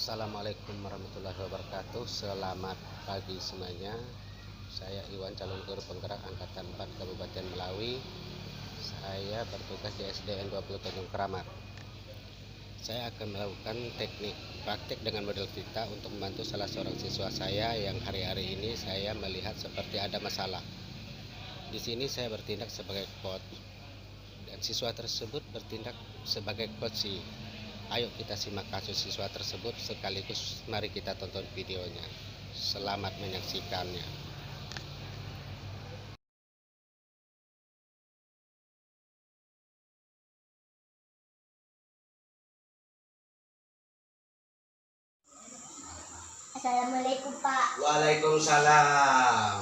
Assalamualaikum warahmatullahi wabarakatuh. Selamat pagi semuanya. Saya Iwan, calon guru penggerak angkatan 4 Kabupaten Melawi. Saya bertugas di SDN 20 Tanjung Keramat. Saya akan melakukan teknik praktik dengan model kita untuk membantu salah seorang siswa saya yang hari-hari ini saya melihat seperti ada masalah. Di sini saya bertindak sebagai coach dan siswa tersebut bertindak sebagai coach. Ayo kita simak kasus siswa tersebut sekaligus mari kita tonton videonya. Selamat menyaksikannya. Assalamualaikum Pak. Waalaikumsalam.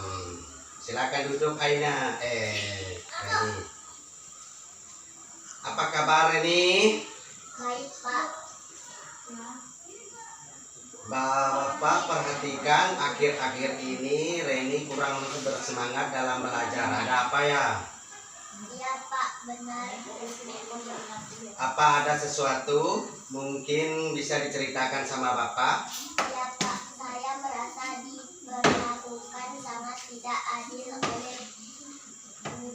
Silakan duduk Aina. Apa kabar ini? Baik Pak. Bapak perhatikan akhir-akhir ini Reni kurang bersemangat dalam belajar. Ada apa ya? Iya Pak, benar. Apa ada sesuatu? Mungkin bisa diceritakan sama Bapak. Iya Pak, saya merasa diperlakukan sangat tidak adil oleh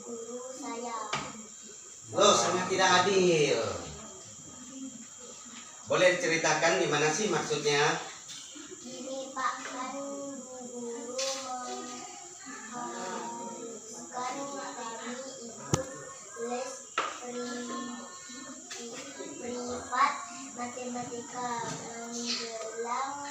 guru saya. Loh, sangat tidak adil. Boleh diceritakan gimana sih maksudnya? Gini Pak, kan guru mengharuskan kami ikut les privat matematika menjelang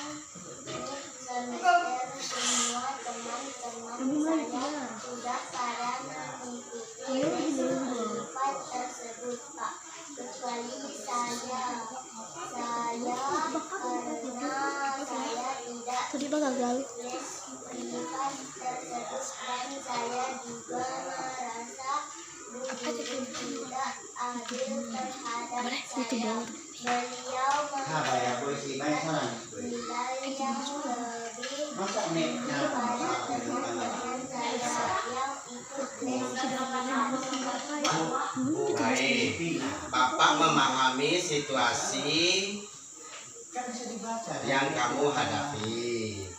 semester. Semua teman-teman saya sudah pada mengikuti les privat tersebut Pak, kecuali saya karena saya tidak les privat tersebut dan saya juga merasa guru tidak adil terhadap saya. Beliau memberikan nilai yang lebih pada teman-teman saya yang ikut les privat. Baik, Bapak memahami situasi yang kamu hadapi.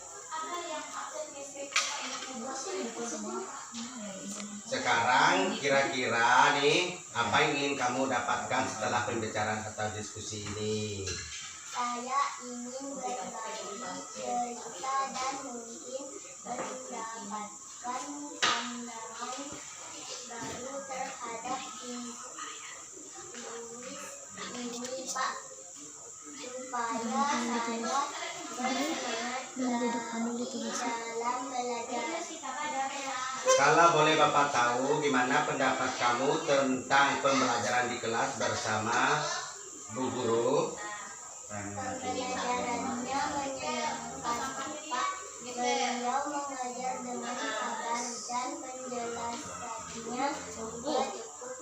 Sekarang kira-kira nih, apa yang ingin kamu dapatkan setelah pembicaraan atau diskusi ini? Saya ingin berbagi cerita dan mungkin mendapatkan pandangan baru terhadap ini Pak, supaya saya bersemangat lagi dalam belajar. Kalau boleh Bapak tahu gimana pendapat kamu tentang pembelajaran di kelas bersama Bu Guru? Pembelajarannya menyenangkan Pak. Beliau mengajar dengan sabar dan penjelasannya juga cukup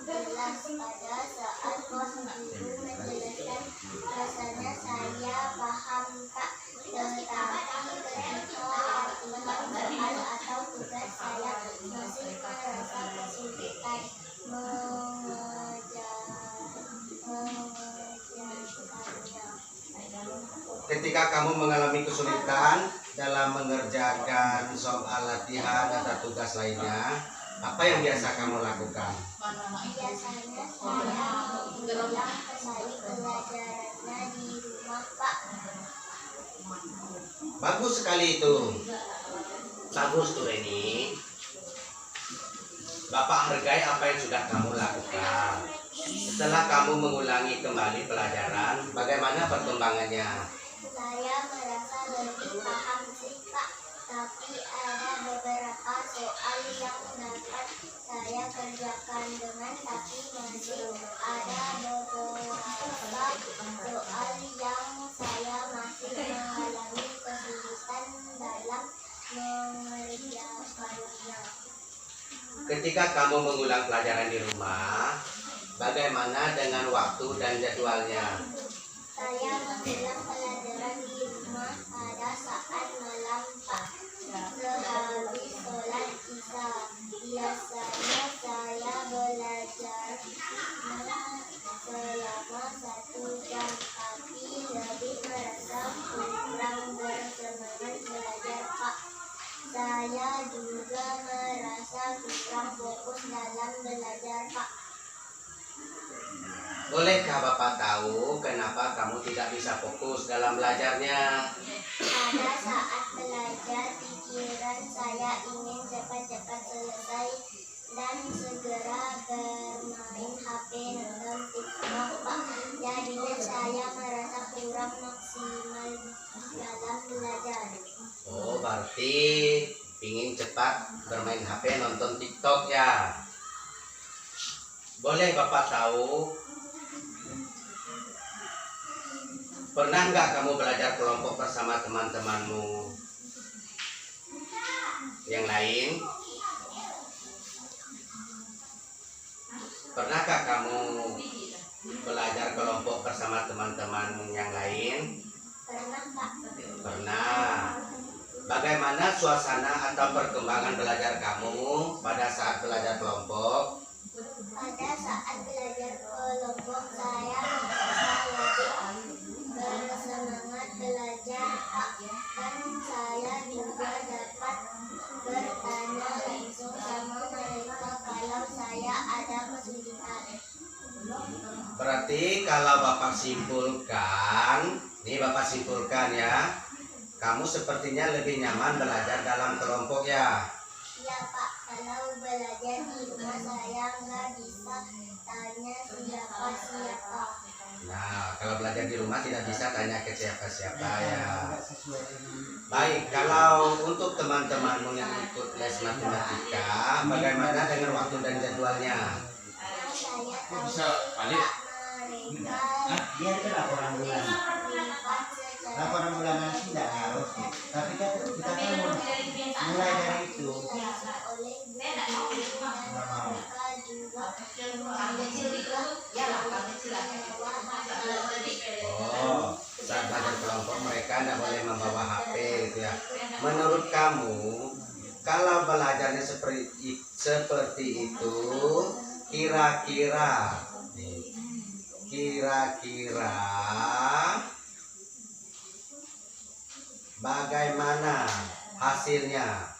jelas. Pada saat guru menjelaskan rasanya saya paham Pak, tetapi ketika latihan soal atau tugas saya masih merasa kesulitan mengerjakannya. Ketika kamu mengalami kesulitan dalam mengerjakan soal latihan atau tugas lainnya, apa yang biasa kamu lakukan? Biasanya saya mengulang kembali pelajarannya di rumah Pak. Bagus sekali itu. Bagus tuh Reni. Bapak hargai apa yang sudah kamu lakukan. Setelah kamu mengulangi kembali pelajaran, bagaimana perkembangannya? Saya merasa lebih paham sih Pak, tapi ada beberapa soal yang dapat saya kerjakan dengan, tapi masih ada beberapa soal yang saya masih mengalami kesulitan dalam mengerjakannya. Ketika kamu mengulang pelajaran di rumah, bagaimana dengan waktu dan jadwalnya? Saya mengulang pelajaran di rumah pada saat malam Pak, sehabis sholat Isya. Biasanya saya belajar selama 1 jam, tapi lebih merasa Bolehkah Bapak tahu kenapa kamu tidak bisa fokus dalam belajarnya? Pada saat belajar, pikiran saya ingin cepat-cepat selesai dan segera bermain HP, nonton TikTok, Pak. Jadinya saya merasa kurang maksimal dalam belajar. Oh, berarti ingin cepat bermain HP, nonton TikTok ya. Boleh Bapak tahu, pernah nggak kamu belajar kelompok bersama teman-temanmu yang lain? Pernahkah kamu belajar kelompok bersama teman-teman yang lain? Pernah, Pak. Pernah. Bagaimana suasana atau perkembangan belajar kamu pada saat belajar kelompok? Pada saat belajar kelompok, saya merasa lebih bersemangat belajar, Pak. Dan saya juga dapat bertanya langsung sama mereka kalau saya ada kesulitan. Berarti kalau Bapak simpulkan, nih Bapak simpulkan ya, kamu sepertinya lebih nyaman belajar dalam kelompok ya. Iya, Pak. Kalau belajar di rumah saya nggak bisa tanya siapa-siapa. Nah, kalau belajar di rumah tidak bisa tanya ke siapa-siapa ya. Baik, kalau untuk teman-temanmu yang ikut les matematika, bagaimana dengan waktu dan jadwalnya? Yang saya tahu bisa balik? mereka Dia itu laporan bulanan. privat secara Laporan bulanan sih tidak harus. Tapi kita kan mulai dari itu. oleh guru dan mereka juga Oh, saat belajar kelompok mereka tidak boleh membawa HP gitu ya. Menurut kamu, kalau belajarnya seperti itu, kira-kira bagaimana hasilnya?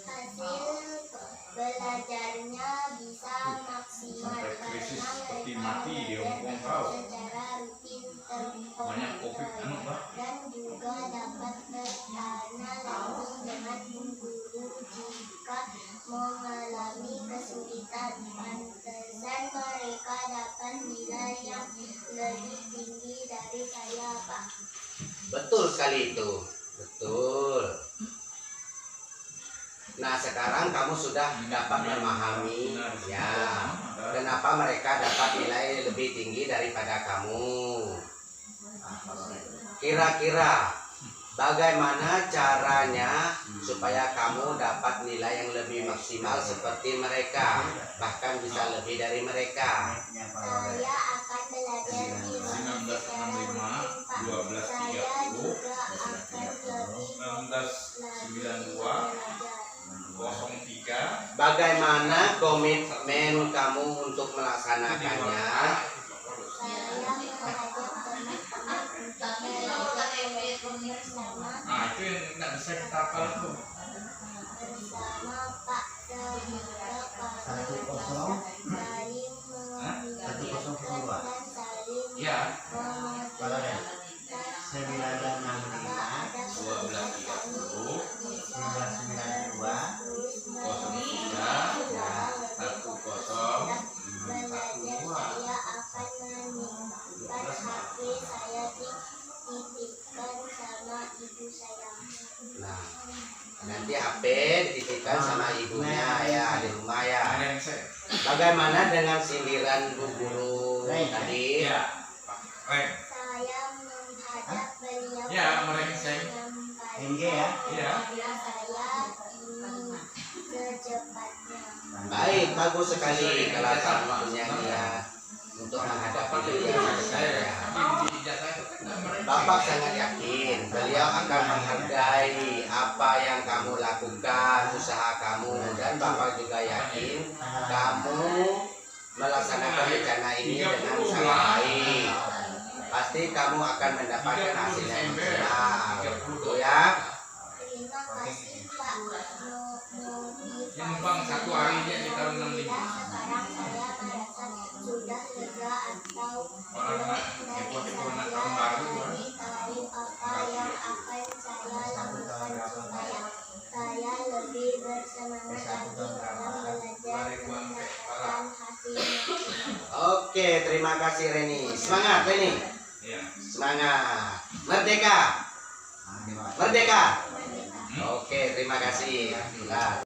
hasil belajarnya bisa maksimal Sampai krisis karena seperti mereka mati di Hong Kong belajar tahu. secara rutin Banyak COVID anu, Pak. dan juga dapat bertanya langsung dengan guru jika mengalami kesulitan. Pantesan mereka dapat nilai yang lebih tinggi dari saya, Pak. Betul sekali itu, betul. Nah, sekarang kamu sudah dapat memahami ya kenapa mereka dapat nilai lebih tinggi daripada kamu. Kira-kira bagaimana caranya supaya kamu dapat nilai yang lebih maksimal seperti mereka, bahkan bisa lebih dari mereka? Saya akan belajar di rumah secara rutin, Pak. Saya juga akan lebih fokus lagi 1992 belajar. 03 Bagaimana komitmen kamu untuk melaksanakannya? Saya mengajak teman-teman untuk belajar bersama nah itu yang nggak bisa kita hafal tuh. bersama Pak sehingga kami 1-0. saling mengingatkan dan saling Ya Kalau ya, memotivasi. 965, Ada 12.30 bisa 1992, terus 03 10 belajar. Saya akan menyimpan HP saya dititipkan sama ibu saya. Nah, nanti HP dititipkan sama ibunya ya di rumah ya. ada yang saya Bagaimana dengan sindiran Bu Guru tadi? ya Pak Saya menghadap beliau Ya, merengseng. NG ya? Iya. saya ini secepatnya. Baik, bagus sekali kalau kamu punya niat untuk menghadapi beliau saya. Bapak sangat yakin beliau akan menghargai apa yang kamu lakukan, usaha kamu, dan Bapak juga yakin kamu melaksanakan rencana ini dengan sangat baik. Pasti kamu akan mendapatkan hasil yang maksimal, betul ya? Terima kasih Pak. Motivasi Yang bang satu harinya di tahun 65. Sekarang saya merasa sudah lega atau terima kasih Reni. Semangat Reni. Iya. Semangat. Merdeka. Merdeka. Oke, terima kasih. Nah,